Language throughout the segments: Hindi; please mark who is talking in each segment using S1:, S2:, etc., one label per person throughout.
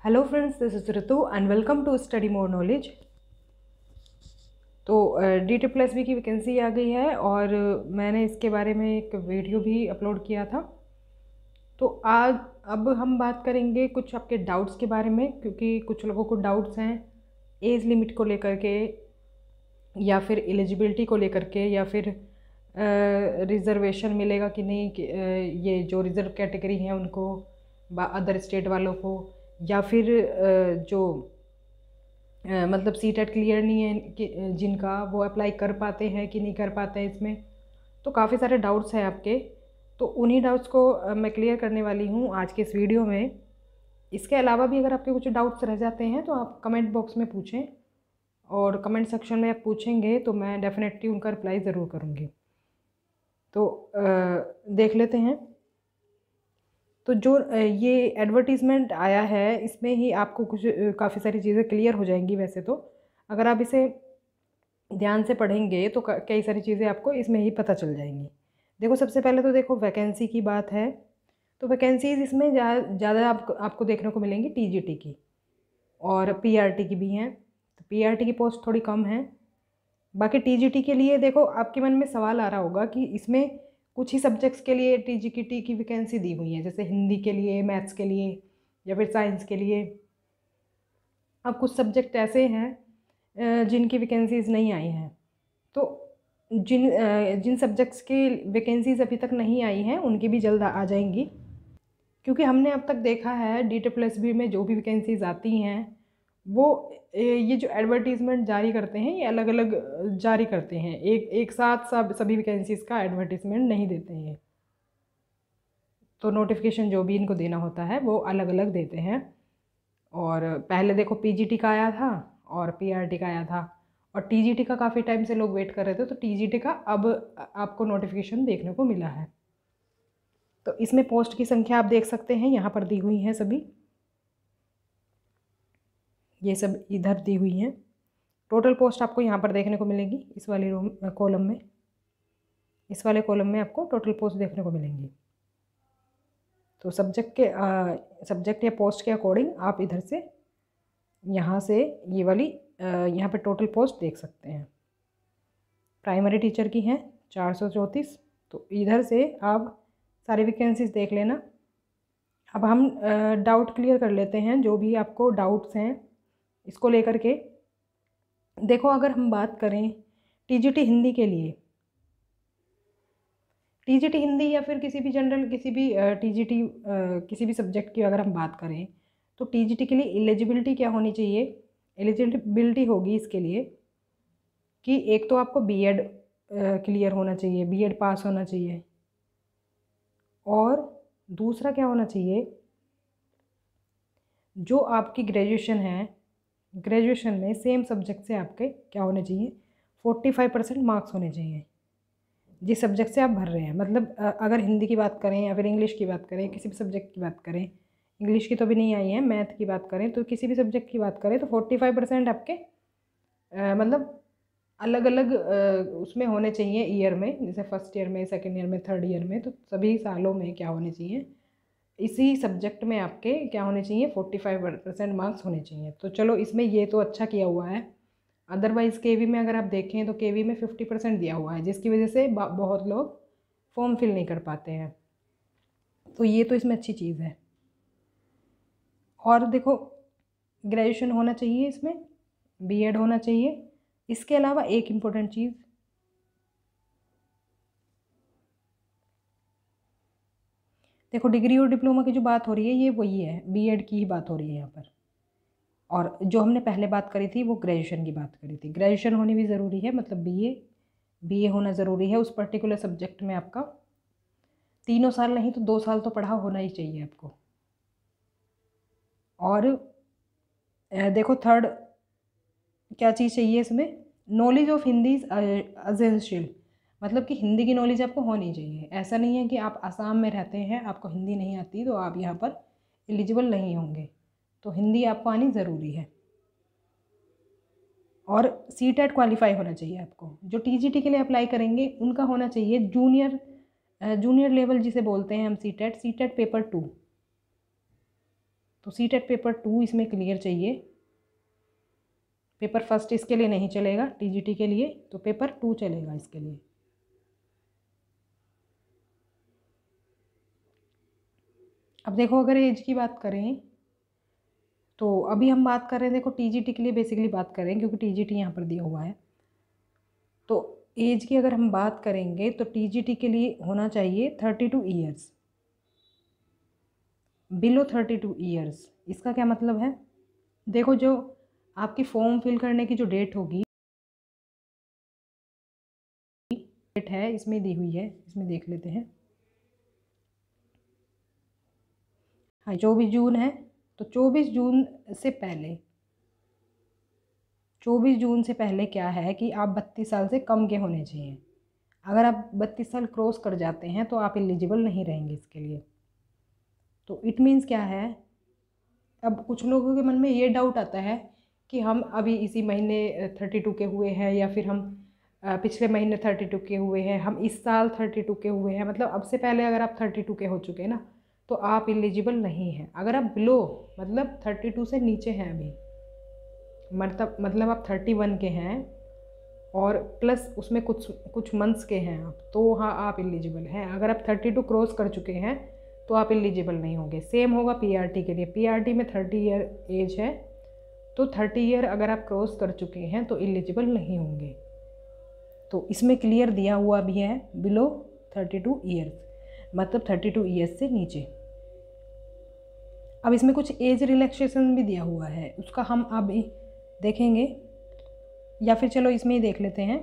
S1: Hello friends, this is Ritu and welcome to study more knowledge. तो DT+B की वैकेंसी आ गई है और मैंने इसके बारे में एक वीडियो भी अपलोड किया था। तो आज अब हम बात करेंगे कुछ आपके डाउट्स के बारे में, क्योंकि कुछ लोगों को डाउट्स हैं एज लिमिट को लेकर के, या फिर एलिजिबिलिटी को लेकर के, या फिर रिजर्वेशन मिलेगा कि नहीं कि ये जो रिज़र्व कैटेगरी हैं उनको अदर स्टेट वालों को, या फिर जो मतलब सीटेट क्लियर नहीं है कि जिनका, वो अप्लाई कर पाते हैं कि नहीं कर पाते हैं इसमें। तो काफ़ी सारे डाउट्स हैं आपके, तो उन्हीं डाउट्स को मैं क्लियर करने वाली हूँ आज के इस वीडियो में। इसके अलावा भी अगर आपके कुछ डाउट्स रह जाते हैं तो आप कमेंट बॉक्स में पूछें, और कमेंट सेक्शन में आप पूछेंगे तो मैं डेफिनेटली उनका रिप्लाई ज़रूर करूँगी। तो देख लेते हैं। तो जो ये एडवर्टीज़मेंट आया है, इसमें ही आपको कुछ काफ़ी सारी चीज़ें क्लियर हो जाएंगी। वैसे तो अगर आप इसे ध्यान से पढ़ेंगे तो कई सारी चीज़ें आपको इसमें ही पता चल जाएंगी। देखो, सबसे पहले तो देखो वैकेंसी की बात है, तो वैकेंसीज़ इसमें ज़्यादा आपको देखने को मिलेंगी TGT की, और PRT की भी हैं। तो PRT की पोस्ट थोड़ी कम है। बाकी TGT के लिए देखो, आपके मन में सवाल आ रहा होगा कि इसमें कुछ ही सब्जेक्ट्स के लिए TGT की वैकेंसी दी हुई है, जैसे हिंदी के लिए, मैथ्स के लिए, या फिर साइंस के लिए। अब कुछ सब्जेक्ट ऐसे हैं जिनकी वैकेंसीज़ नहीं आई हैं। तो जिन सब्जेक्ट्स की वैकेंसीज़ अभी तक नहीं आई हैं उनकी भी जल्द आ जाएंगी, क्योंकि हमने अब तक देखा है DT+B में जो भी वैकेंसीज़ आती हैं वो ये जो एडवर्टीज़मेंट जारी करते हैं ये अलग अलग जारी करते हैं, एक साथ सभी वैकेंसीज़ का एडवर्टीज़मेंट नहीं देते हैं। तो नोटिफिकेशन जो भी इनको देना होता है वो अलग अलग देते हैं। और पहले देखो PGT का आया था और PRT का आया था, और TGT का काफ़ी टाइम से लोग वेट कर रहे थे, तो TGT का अब आपको नोटिफिकेशन देखने को मिला है। तो इसमें पोस्ट की संख्या आप देख सकते हैं, यहाँ पर दी हुई हैं सभी, ये सब इधर दी हुई हैं। टोटल पोस्ट आपको यहाँ पर देखने को मिलेगी, इस वाले कॉलम में, इस वाले कॉलम में आपको टोटल पोस्ट देखने को मिलेंगी। तो सब्जेक्ट या पोस्ट के अकॉर्डिंग आप इधर से, यहाँ से ये वाली यहाँ पे टोटल पोस्ट देख सकते हैं। प्राइमरी टीचर की हैं 434। तो इधर से आप सारी वैकेंसीज देख लेना। अब हम डाउट क्लियर कर लेते हैं, जो भी आपको डाउट्स हैं इसको लेकर के। देखो, अगर हम बात करें TGT हिंदी के लिए, TGT हिंदी या फिर किसी भी जनरल, किसी भी TGT किसी भी सब्जेक्ट की अगर हम बात करें, तो TGT के लिए एलिजिबिलिटी क्या होनी चाहिए? एलिजिबिलिटी होगी इसके लिए कि एक तो आपको B.Ed क्लियर होना चाहिए, B.Ed पास होना चाहिए, और दूसरा क्या होना चाहिए, जो आपकी ग्रेजुएशन है, ग्रेजुएशन में सेम सब्जेक्ट से आपके क्या होने चाहिए, 45% मार्क्स होने चाहिए जिस सब्जेक्ट से आप भर रहे हैं। मतलब अगर हिंदी की बात करें या फिर इंग्लिश की बात करें, किसी भी सब्जेक्ट की बात करें, इंग्लिश की तो भी नहीं आई है, मैथ की बात करें, तो किसी भी सब्जेक्ट की बात करें तो 45% आपके मतलब अलग अलग उसमें होने चाहिए ईयर में, जैसे फर्स्ट ईयर में, सेकेंड ईयर में, थर्ड ईयर में, तो सभी सालों में क्या होने चाहिए, इसी सब्जेक्ट में आपके क्या होने चाहिए, 45% मार्क्स होने चाहिए। तो चलो, इसमें ये तो अच्छा किया हुआ है। अदरवाइज़ KV में अगर आप देखें तो KV में 50% दिया हुआ है, जिसकी वजह से बहुत लोग फॉर्म फिल नहीं कर पाते हैं। तो ये तो इसमें अच्छी चीज़ है। और देखो, ग्रेजुएशन होना चाहिए इसमें, B.Ed होना चाहिए। इसके अलावा एक इम्पोर्टेंट चीज़, देखो डिग्री और डिप्लोमा की जो बात हो रही है ये वही है, B.Ed की ही बात हो रही है यहाँ पर। और जो हमने पहले बात करी थी वो ग्रेजुएशन की बात करी थी। ग्रेजुएशन होनी भी ज़रूरी है, मतलब BA होना ज़रूरी है उस पर्टिकुलर सब्जेक्ट में। आपका 3 साल नहीं तो 2 साल तो पढ़ा होना ही चाहिए आपको। और देखो, थर्ड क्या चीज़ चाहिए इसमें, knowledge of Hindi is essential, मतलब कि हिंदी की नॉलेज आपको होनी चाहिए। ऐसा नहीं है कि आप आसाम में रहते हैं, आपको हिंदी नहीं आती तो आप यहाँ पर एलिजिबल नहीं होंगे, तो हिंदी आपको आनी ज़रूरी है। और CTET क्वालिफाई होना चाहिए आपको। जो TGT के लिए अप्लाई करेंगे उनका होना चाहिए जूनियर लेवल जिसे बोलते हैं हम, CTET पेपर 2। तो सीटेट पेपर 2 इसमें क्लियर चाहिए। पेपर 1 इसके लिए नहीं चलेगा टीजीटी के लिए, तो पेपर 2 चलेगा इसके लिए। अब देखो अगर एज की बात करें तो अभी हम बात कर रहे हैं, देखो टीजीटी के लिए बेसिकली बात करें क्योंकि टीजीटी यहाँ पर दिया हुआ है। तो एज की अगर हम बात करेंगे तो टीजीटी के लिए होना चाहिए 32 ईयर्स, बिलो 32 ईयर्स। इसका क्या मतलब है, देखो जो आपकी फॉर्म फिल करने की जो डेट होगी, डेट है इसमें दी हुई है, इसमें देख लेते हैं। हाँ 24 जून है, तो 24 जून से पहले, 24 जून से पहले क्या है कि आप 32 साल से कम के होने चाहिए। अगर आप 32 साल क्रॉस कर जाते हैं तो आप एलिजिबल नहीं रहेंगे इसके लिए। तो इट मीन्स क्या है, अब कुछ लोगों के मन में ये डाउट आता है कि हम अभी इसी महीने 32 के हुए हैं, या फिर हम पिछले महीने 32 के हुए हैं, हम इस साल 32 के हुए हैं, मतलब अब से पहले अगर आप 32 के हो चुके हैं ना तो आप एलिजिबल नहीं हैं। अगर आप बिलो मतलब 32 से नीचे हैं अभी, मतलब आप 31 के हैं और प्लस उसमें कुछ मंथ्स के हैं आप, तो हाँ आप एलिजिबल हैं। अगर आप 32 क्रॉस कर चुके हैं तो आप एलिजिबल नहीं होंगे। सेम होगा पीआरटी के लिए, पीआरटी में 30 ईयर एज है, तो 30 ईयर अगर आप क्रॉस कर चुके हैं तो एलिजिबल नहीं होंगे। तो इसमें क्लियर दिया हुआ भी है बिलो 32 ईयर्स, मतलब 32 ईयर्स से नीचे। अब इसमें कुछ एज रिलैक्सेशन भी दिया हुआ है, उसका हम अभी देखेंगे, या फिर चलो इसमें ही देख लेते हैं।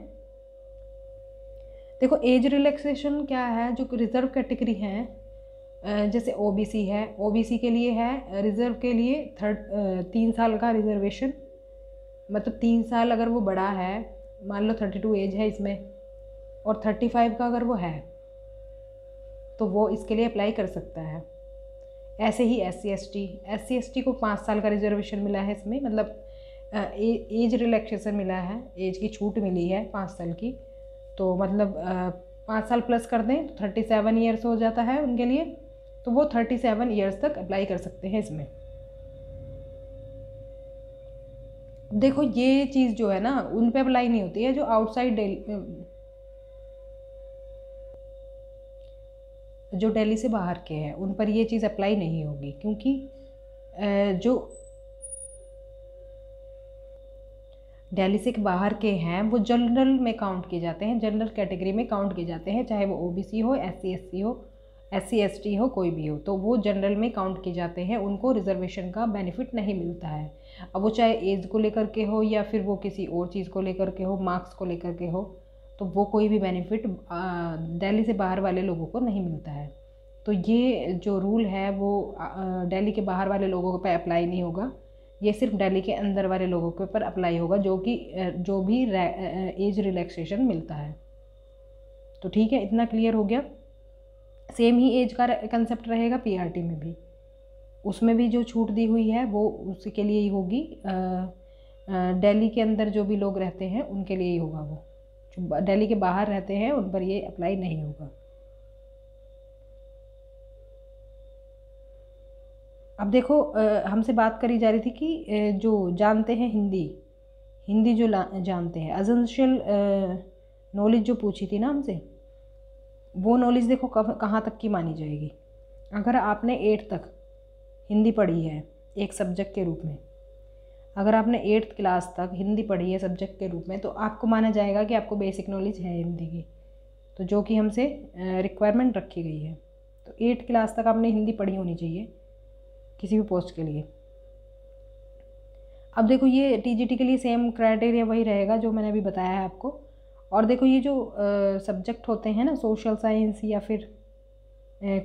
S1: देखो एज रिलैक्सेशन क्या है, जो रिजर्व कैटेगरी है जैसे ओबीसी है, ओबीसी के लिए है रिज़र्व के लिए 3 साल का रिजर्वेशन, मतलब 3 साल अगर वो बड़ा है, मान लो 32 एज है इसमें और 35 का अगर वो है तो वो इसके लिए अप्लाई कर सकता है। ऐसे ही एस सी को 5 साल का रिजर्वेशन मिला है इसमें, मतलब एज रिलैक्सेशन मिला है, एज की छूट मिली है 5 साल की। तो मतलब 5 साल प्लस कर दें तो 37 ईयर्स हो जाता है उनके लिए, तो वो 37 ईयर्स तक अप्लाई कर सकते हैं इसमें। देखो ये चीज़ जो है ना उन पे अप्लाई नहीं होती है जो आउटसाइड जो दिल्ली से बाहर के हैं, उन पर ये चीज़ अप्लाई नहीं होगी, क्योंकि जो दिल्ली से बाहर के हैं वो जनरल में काउंट किए जाते हैं, जनरल कैटेगरी में काउंट किए जाते हैं, चाहे वो ओबीसी हो, एस सी एस टी हो, कोई भी हो, तो वो जनरल में काउंट किए जाते हैं, उनको रिजर्वेशन का बेनिफिट नहीं मिलता है। अब वो चाहे एज को लेकर के हो या फिर वो किसी और चीज़ को लेकर के हो, मार्क्स को लेकर के हो, तो वो कोई भी बेनिफिट दिल्ली से बाहर वाले लोगों को नहीं मिलता है। तो ये जो रूल है वो दिल्ली के बाहर वाले लोगों पर अप्लाई नहीं होगा, ये सिर्फ दिल्ली के अंदर वाले लोगों के ऊपर अप्लाई होगा जो भी एज रिलैक्सेशन मिलता है। तो ठीक है, इतना क्लियर हो गया। सेम ही एज का कंसेप्ट रहेगा पीआरटी में भी, उसमें भी जो छूट दी हुई है वो उसी के लिए ही होगी, दिल्ली के अंदर जो भी लोग रहते हैं उनके लिए ही होगा, वो जो दिल्ली के बाहर रहते हैं उन पर ये अप्लाई नहीं होगा। अब देखो हमसे बात करी जा रही थी कि जो जानते हैं हिंदी जो जानते हैं, एसेंशियल नॉलेज जो पूछी थी ना हमसे, वो नॉलेज देखो कहाँ तक की मानी जाएगी। अगर आपने 8th तक हिंदी पढ़ी है एक सब्जेक्ट के रूप में, अगर आपने 8th क्लास तक हिंदी पढ़ी है सब्जेक्ट के रूप में, तो आपको माना जाएगा कि आपको बेसिक नॉलेज है हिंदी की, तो जो कि हमसे रिक्वायरमेंट रखी गई है। तो 8th क्लास तक आपने हिंदी पढ़ी होनी चाहिए किसी भी पोस्ट के लिए। अब देखो ये टीजीटी के लिए सेम क्राइटेरिया वही रहेगा जो मैंने अभी बताया है आपको। और देखो ये जो सब्जेक्ट होते हैं ना, सोशल साइंस या फिर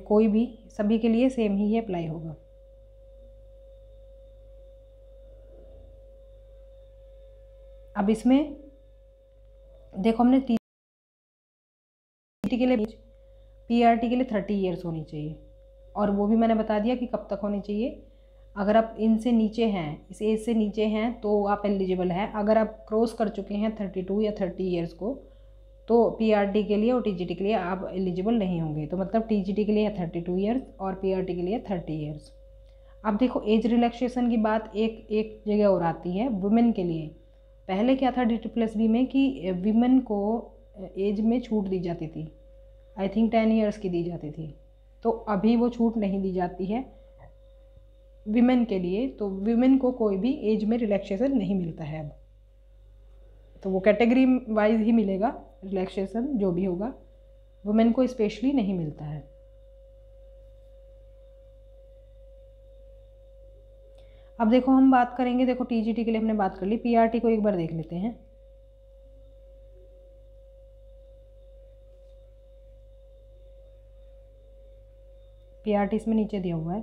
S1: कोई भी, सभी के लिए सेम ही ये अप्लाई होगा। अब इसमें देखो हमने टीजीटी के लिए, पीआरटी के लिए 30 ईयर्स होनी चाहिए, और वो भी मैंने बता दिया कि कब तक होनी चाहिए। अगर आप इनसे नीचे हैं, इस एज से नीचे हैं, तो आप एलिजिबल हैं। अगर आप क्रॉस कर चुके हैं 32 या 30 ईयर्स को, तो पीआरटी के लिए और टीजीटी के लिए आप एलिजिबल नहीं होंगे। तो मतलब टीजीटी के लिए 32 ईयर्स और पीआरटी के लिए 30 ईयर्स। अब देखो एज रिलैक्सेशन की बात एक एक जगह और आती है वुमेन के लिए। पहले क्या था DSSB में कि विमेन को एज में छूट दी जाती थी, आई थिंक 10 ईयर्स की दी जाती थी। तो अभी वो छूट नहीं दी जाती है विमेन के लिए, तो विमेन को कोई भी एज में रिलैक्सेशन नहीं मिलता है अब। तो वो कैटेगरी वाइज ही मिलेगा रिलैक्सेशन, जो भी होगा वुमेन को स्पेशली नहीं मिलता है। अब देखो हम बात करेंगे, देखो TGT के लिए हमने बात कर ली, PRT को एक बार देख लेते हैं। PRT इसमें नीचे दिया हुआ है।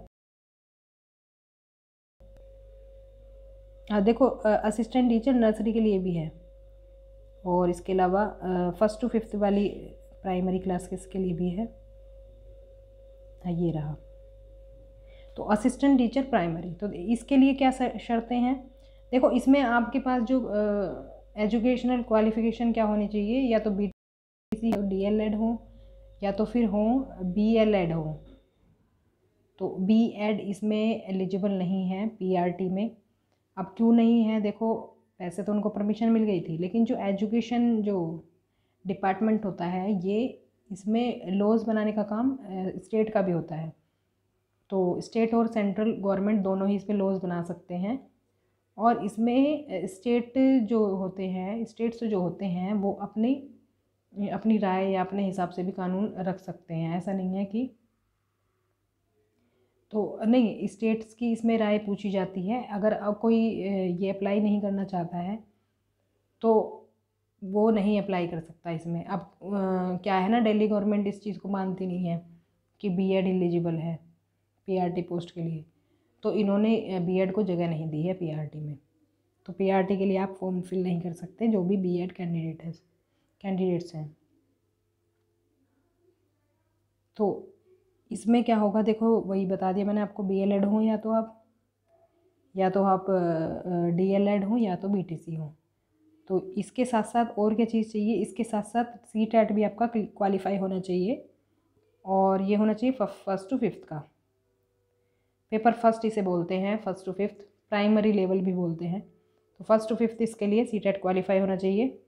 S1: देखो असिस्टेंट टीचर नर्सरी के लिए भी है, और इसके अलावा 1st to 5th वाली प्राइमरी क्लास के लिए भी है। ये रहा। तो असिस्टेंट टीचर प्राइमरी, तो इसके लिए क्या शर्तें हैं? देखो इसमें आपके पास जो एजुकेशनल क्वालिफिकेशन क्या होनी चाहिए, या तो BTC हो, DLED हो, या तो फिर हो BLED हो। तो BEd इसमें एलिजिबल नहीं है PRT में। अब क्यों नहीं है? देखो वैसे तो उनको परमिशन मिल गई थी, लेकिन जो एजुकेशन जो डिपार्टमेंट होता है ये इसमें लॉज बनाने का काम स्टेट का भी होता है। तो स्टेट और सेंट्रल गवर्नमेंट दोनों ही इस पर लॉज बना सकते हैं, और इसमें स्टेट जो होते हैं, स्टेट्स जो होते हैं वो अपनी राय या अपने हिसाब से भी कानून रख सकते हैं। ऐसा नहीं है कि, तो नहीं, स्टेट्स की इसमें राय पूछी जाती है। अगर अब कोई ये अप्लाई नहीं करना चाहता है तो वो नहीं अप्लाई कर सकता इसमें। अब क्या है ना, दिल्ली गवर्नमेंट इस चीज़ को मानती नहीं है कि BEd एलिजिबल है PRT पोस्ट के लिए, तो इन्होंने BEd को जगह नहीं दी है PRT में। तो PRT के लिए आप फॉर्म फिल नहीं कर सकते जो भी BEd कैंडिडेट्स हैं। तो इसमें क्या होगा, देखो वही बता दिया मैंने आपको, BLED हो या तो आप DLED हो या तो BTC हो। तो इसके साथ साथ और क्या चीज़ चाहिए? इसके साथ साथ CTET भी आपका क्वालिफाई होना चाहिए, और ये होना चाहिए 1st to 5th का। पेपर फर्स्ट इसे बोलते हैं, 1st to 5th primary level भी बोलते हैं। तो 1st to 5th इसके लिए CTET क्वालिफाई होना चाहिए,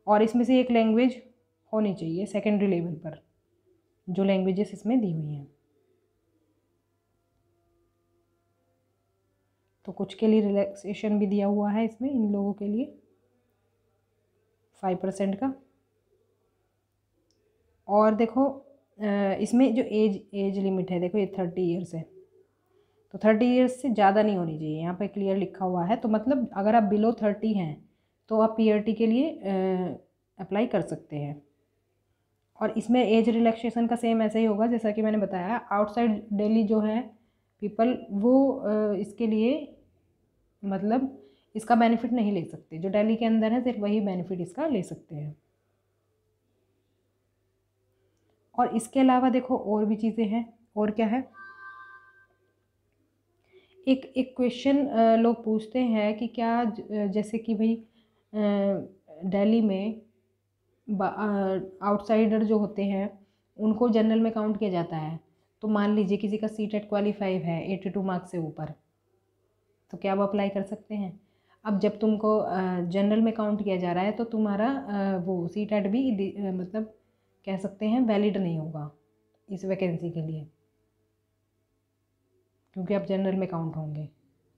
S1: और इसमें से एक लैंग्वेज होनी चाहिए सेकेंडरी लेवल पर, जो लैंग्वेजेस इसमें दी हुई हैं। तो कुछ के लिए रिलैक्सेशन भी दिया हुआ है इसमें, इन लोगों के लिए 5% का। और देखो इसमें जो एज लिमिट है, देखो ये 30 ईयर्स है, तो 30 ईयर्स से ज़्यादा नहीं होनी चाहिए, यहाँ पे क्लियर लिखा हुआ है। तो मतलब अगर आप बिलो 30 हैं तो आप PRT के लिए अप्लाई कर सकते हैं। और इसमें एज रिलैक्सेशन का सेम ऐसे ही होगा जैसा कि मैंने बताया। आउटसाइड दिल्ली जो है पीपल, वो इसके लिए मतलब इसका बेनिफिट नहीं ले सकते। जो दिल्ली के अंदर है सिर्फ वही बेनिफिट इसका ले सकते हैं। और इसके अलावा देखो और भी चीज़ें हैं। और क्या है, एक क्वेश्चन लोग पूछते हैं कि क्या जैसे कि भाई दिल्ली में आउटसाइडर जो होते हैं उनको जनरल में काउंट किया जाता है। तो मान लीजिए किसी का CTET क्वालिफाई है 82 मार्क्स से ऊपर, तो क्या वो अप्लाई कर सकते हैं? अब जब तुमको जनरल में काउंट किया जा रहा है तो तुम्हारा वो CTET भी मतलब कह सकते हैं वैलिड नहीं होगा इस वैकेंसी के लिए, क्योंकि आप जनरल में काउंट होंगे।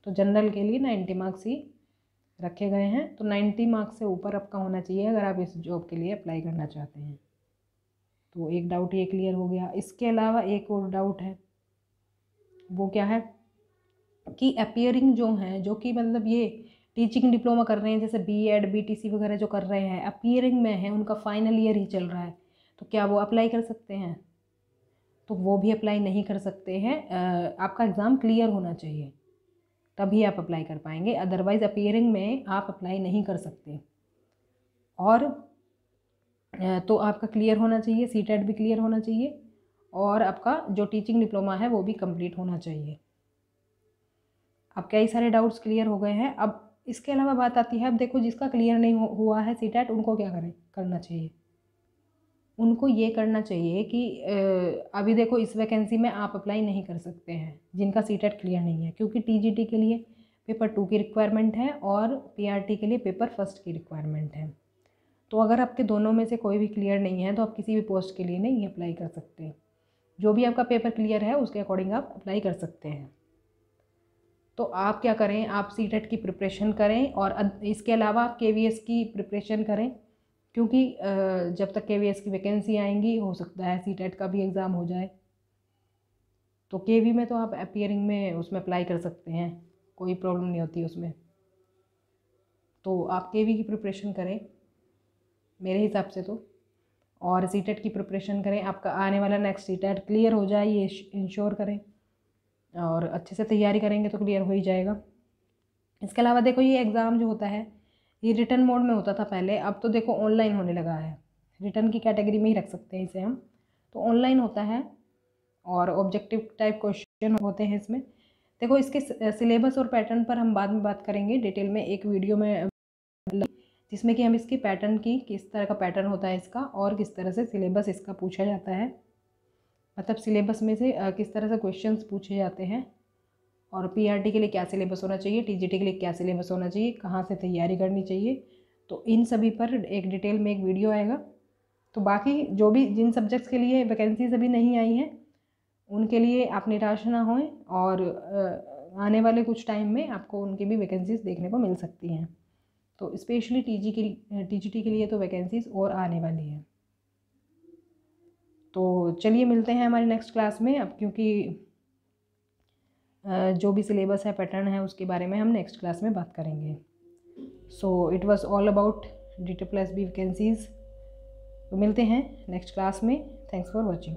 S1: तो जनरल के लिए 90 मार्क्स ही रखे गए हैं। तो 90 मार्क्स से ऊपर आपका होना चाहिए अगर आप इस जॉब के लिए अप्लाई करना चाहते हैं। तो एक डाउट ये क्लियर हो गया। इसके अलावा एक और डाउट है, वो क्या है कि अपीयरिंग जो हैं, जो कि मतलब ये टीचिंग डिप्लोमा कर रहे हैं, जैसे BEd BTC वगैरह जो कर रहे हैं, अपीयरिंग में है, उनका फाइनल ईयर ही चल रहा है, तो क्या वो अप्लाई कर सकते हैं? तो वो भी अप्लाई नहीं कर सकते हैं। आपका एग्ज़ाम क्लियर होना चाहिए तभी आप अप्लाई कर पाएंगे, अदरवाइज़ अपीयरिंग में आप अप्लाई नहीं कर सकते। और तो आपका क्लियर होना चाहिए, CTET भी क्लियर होना चाहिए, और आपका जो टीचिंग डिप्लोमा है वो भी कंप्लीट होना चाहिए। अब कई सारे डाउट्स क्लियर हो गए हैं। अब इसके अलावा बात आती है, अब देखो जिसका क्लियर नहीं हुआ है CTET, उनको क्या करना चाहिए? उनको ये करना चाहिए कि अभी देखो इस वैकेंसी में आप अप्लाई नहीं कर सकते हैं जिनका सीटेट क्लियर नहीं है, क्योंकि टीजीटी के लिए पेपर 2 की रिक्वायरमेंट है और पीआरटी के लिए पेपर 1 की रिक्वायरमेंट है। तो अगर आपके दोनों में से कोई भी क्लियर नहीं है तो आप किसी भी पोस्ट के लिए नहीं अप्लाई कर सकते। जो भी आपका पेपर क्लियर है उसके अकॉर्डिंग आप अप्लाई कर सकते हैं। तो आप क्या करें, आप सीटेट की प्रिपरेशन करें और इसके अलावा आप केवीएस की प्रिपरेशन करें, क्योंकि जब तक केवीएस की वैकेंसी आएंगी हो सकता है सीटेट का भी एग्ज़ाम हो जाए। तो केवी में तो आप अपीयरिंग में उसमें अप्लाई कर सकते हैं, कोई प्रॉब्लम नहीं होती उसमें। तो आप केवी की प्रिपरेशन करें मेरे हिसाब से तो, और सीटेट की प्रिपरेशन करें। आपका आने वाला नेक्स्ट सीटेट क्लियर हो जाए ये इंश्योर करें, और अच्छे से तैयारी करेंगे तो क्लियर हो ही जाएगा। इसके अलावा देखो ये एग्ज़ाम जो होता है ये रिटर्न मोड में होता था पहले, अब तो देखो ऑनलाइन होने लगा है। रिटर्न की कैटेगरी में ही रख सकते हैं इसे हम, तो ऑनलाइन होता है और ऑब्जेक्टिव टाइप क्वेश्चन होते हैं इसमें। देखो इसके सिलेबस और पैटर्न पर हम बाद में बात करेंगे डिटेल में एक वीडियो में, जिसमें कि हम इसकी पैटर्न की किस तरह का पैटर्न होता है इसका और किस तरह से सिलेबस इसका पूछा जाता है, मतलब सिलेबस में से किस तरह से क्वेश्चंस पूछे जाते हैं, और पीआरटी के लिए क्या सिलेबस होना चाहिए, टीजीटी के लिए क्या सिलेबस होना चाहिए, कहाँ से तैयारी करनी चाहिए। तो इन सभी पर एक डिटेल में एक वीडियो आएगा। तो बाकी जो भी जिन सब्जेक्ट्स के लिए वैकेंसीज अभी नहीं आई हैं उनके लिए आप निराश ना होएं, और आने वाले कुछ टाइम में आपको उनकी भी वैकेंसीज देखने को मिल सकती हैं। तो स्पेशली टीजीटी के लिए तो वैकेंसीज और आने वाली है। तो चलिए मिलते हैं हमारी नेक्स्ट क्लास में, अब क्योंकि जो भी सिलेबस है पैटर्न है उसके बारे में हम नेक्स्ट क्लास में बात करेंगे। So it was all about DT+B vacancies. तो मिलते हैं नेक्स्ट क्लास में। Thanks for watching.